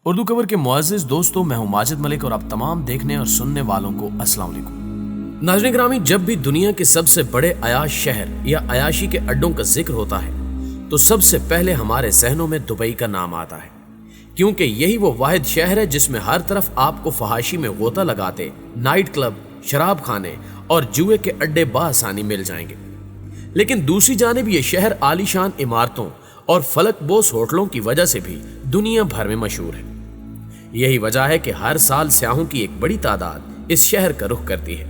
اردو کور کے معزز دوستوں، میں ہوں ماجد ملک اور آپ تمام دیکھنے اور سننے والوں کو السلام علیکم۔ ناظرین گرامی، جب بھی دنیا کے سب سے بڑے عیاش شہر یا عیاشی کے اڈوں کا ذکر ہوتا ہے تو سب سے پہلے ہمارے ذہنوں میں دبئی کا نام آتا ہے، کیونکہ یہی وہ واحد شہر ہے جس میں ہر طرف آپ کو فحاشی میں غوطہ لگاتے نائٹ کلب، شراب خانے اور جوئے کے اڈے بآسانی مل جائیں گے۔ لیکن دوسری جانب یہ شہر عالی شان عمارتوں اور فلک بوس ہوٹلوں کی وجہ سے بھی دنیا بھر میں مشہور ہے۔ یہی وجہ ہے کہ ہر سال سیاحوں کی ایک بڑی تعداد اس شہر کا رخ کرتی ہے،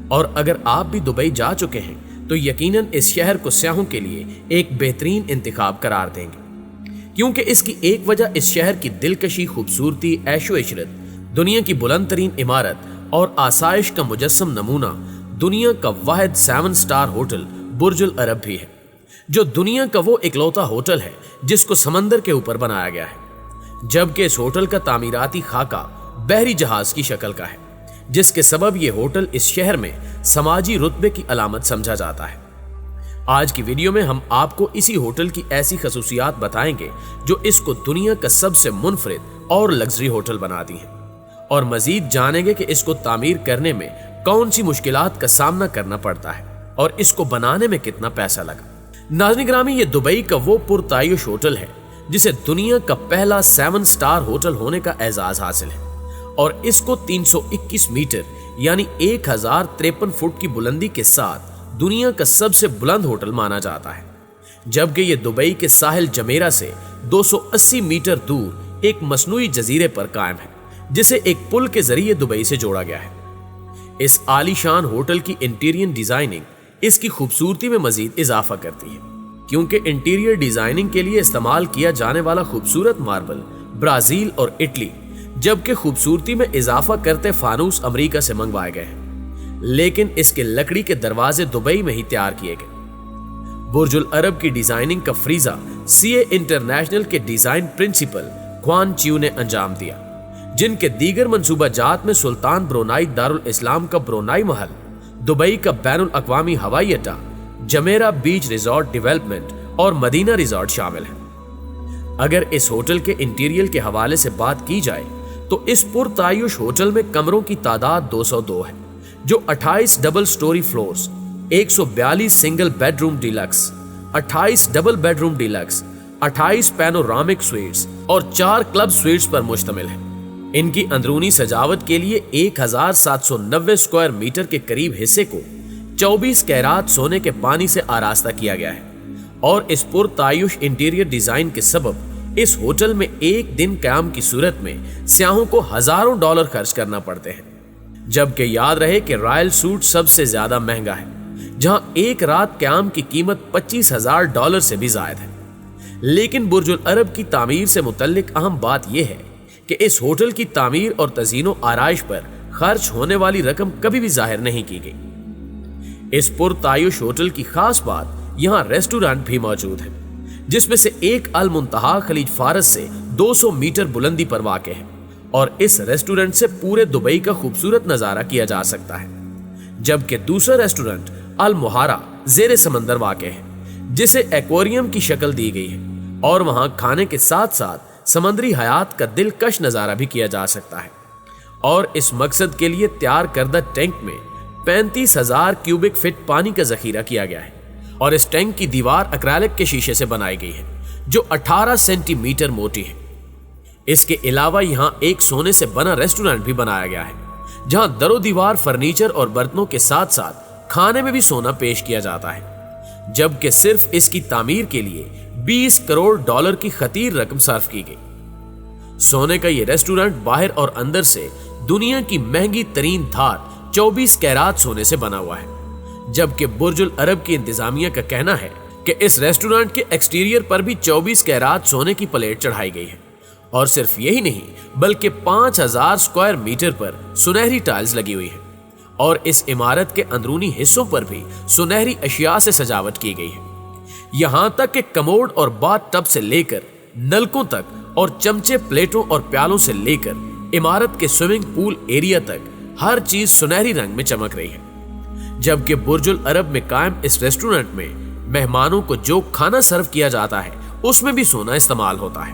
اور اگر آپ بھی دبئی جا چکے ہیں تو یقیناً اس شہر کو سیاحوں کے لیے ایک بہترین انتخاب قرار دیں گے، کیونکہ اس کی ایک وجہ اس شہر کی دلکشی، خوبصورتی، عیش و عشرت، دنیا کی بلند ترین عمارت اور آسائش کا مجسم نمونہ دنیا کا واحد 7 سٹار ہوٹل برج العرب بھی ہے، جو دنیا کا وہ اکلوتا ہوٹل ہے جس کو سمندر کے اوپر بنایا گیا ہے، جبکہ اس ہوٹل کا تعمیراتی خاکہ بحری جہاز کی شکل کا ہے، جس کے سبب یہ ہوٹل اس شہر میں سماجی رتبے کی علامت سمجھا جاتا ہے۔ آج کی ویڈیو میں ہم آپ کو اسی ہوٹل کی ایسی خصوصیات بتائیں گے جو اس کو دنیا کا سب سے منفرد اور لگژری ہوٹل بناتی ہیں، اور مزید جانیں گے کہ اس کو تعمیر کرنے میں کون سی مشکلات کا سامنا کرنا پڑتا ہے اور اس کو بنانے میں کتنا پیسہ لگا۔ ناظرین گرامی، یہ دبئی کا وہ پرتعیش ہوٹل ہے جسے دنیا کا پہلا 7 سٹار ہوٹل ہونے کا اعزاز حاصل ہے، اور اس کو 321 میٹر یعنی 1053 فٹ کی بلندی کے ساتھ دنیا کا سب سے بلند ہوٹل مانا جاتا ہے، جبکہ یہ دبئی کے ساحل جمیرہ سے 280 میٹر دور ایک مصنوعی جزیرے پر قائم ہے، جسے ایک پل کے ذریعے دبئی سے جوڑا گیا ہے۔ اس عالی شان ہوٹل کی انٹیریئر ڈیزائننگ اس کی خوبصورتی میں مزید اضافہ کرتی ہے، کیونکہ انٹیریئر ڈیزائننگ کے لیے استعمال کیا جانے والا خوبصورت ماربل برازیل اور اٹلی، جبکہ خوبصورتی میں اضافہ کرتے فانوس امریکہ سے منگوائے گئے ہیں، لیکن اس کے لکڑی کے دروازے دبئی میں ہی تیار کیے گئے۔ برج العرب کی ڈیزائننگ کا فریضہ سی اے انٹرنیشنل کے ڈیزائن پرنسپل خوان چیو نے انجام دیا، جن کے دیگر منصوبہ جات میں سلطان برونائی دارالاسلام کا برونائی محل، دبئی کا بین الاقوامی ہوائی اڈہ، جمیرہ بیچ ریزورٹ ڈیولپمنٹ اور مدینہ ریزورٹ شامل ہیں۔ اگر اس ہوٹل کے انٹیریئر کے حوالے سے بات کی جائے تو اس پرتعیش ہوٹل میں کمروں کی تعداد 202 ہے، جو 28 double story floors, 142 single bed room deluxe, 28 double bed room deluxe, 28 panoramic suites اور 4 کلب سویٹس پر مشتمل ہے۔ ان کی اندرونی سجاوٹ کے لیے 1790 اسکوائر میٹر کے قریب حصے کو 24 کیرات سونے کے پانی سے آراستہ کیا گیا ہے، اور اس پرتعیش انٹیریئر ڈیزائن کے سبب اس ہوٹل میں ایک دن قیام کی صورت میں سیاحوں کو ہزاروں ڈالر خرچ کرنا پڑتے ہیں، جبکہ یاد رہے کہ رائل سوٹ سب سے زیادہ مہنگا ہے، جہاں ایک رات قیام کی قیمت $25,000 سے بھی زائد ہے۔ لیکن برج العرب کی تعمیر سے متعلق اہم بات یہ ہے کہ اس ہوٹل کی تعمیر اور تزئین و آرائش پر خرچ ہونے والی رقم کبھی بھی ظاہر نہیں کی گئی۔ اس پرتعیش ہوٹل کی خاص بات یہاں ریسٹورانٹ بھی موجود ہے، جس میں سے ایک المنتہا خلیج فارس سے 200 میٹر بلندی پر واقع ہے، اور اس ریسٹورانٹ سے پورے دبئی کا خوبصورت نظارہ کیا جا سکتا ہے، جبکہ دوسرا ریسٹورانٹ المہارا زیر سمندر واقع ہے، جسے ایکویریم کی شکل دی گئی ہے، اور وہاں کھانے کے ساتھ ساتھ سمندری حیات کا دلکش نظارہ بھی کیا جا سکتا ہے، اور اس مقصد کے لیے تیار کردہ ٹینک میں 35,000 کیوبک فٹ پانی کا ذخیرہ کیا گیا ہے، اور اس ٹینک کی دیوار ایکریلک کے شیشے سے بنائی گئی ہے جو 18 سینٹی میٹر موٹی ہے۔ اس کے علاوہ یہاں ایک سونے سے بنا ریسٹورانٹ بھی بنایا گیا ہے، جہاں در و دیوار فرنیچر اور برتنوں کے ساتھ ساتھ کھانے میں بھی سونا پیش کیا جاتا ہے، جبکہ صرف اس کی تعمیر کے لیے $20 کروڑ کی خطیر رقم صرف کی گئی۔ سونے کا یہ ریسٹورانٹ باہر اور اندر سے دنیا کی مہنگی ترین دھات 24 کیرات سونے سے بنا ہوا ہے، جبکہ برج العرب کی انتظامیہ کا کہنا ہے کہ اس ریسٹورانٹ کے ایکسٹیریئر پر بھی 24 کیرات سونے کی پلیٹ چڑھائی گئی ہے، اور صرف یہی نہیں بلکہ 5000 اسکوائر میٹر پر سنہری ٹائلز لگی ہوئی ہے، اور اس عمارت کے اندرونی حصوں پر بھی سنہری اشیاء سے سجاوٹ کی گئی ہے، یہاں تک کہ کموڈ اور باتھ ٹب سے لے کر نلکوں تک اور چمچے، پلیٹوں اور پیالوں سے لے کر عمارت کے سوئمنگ پول ایریا تک ہر چیز سنہری رنگ میں چمک رہی ہے، جبکہ برج العرب میں قائم اس ریسٹورانٹ میں مہمانوں کو جو کھانا سرو کیا جاتا ہے اس میں بھی سونا استعمال ہوتا ہے۔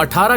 18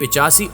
85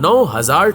9,000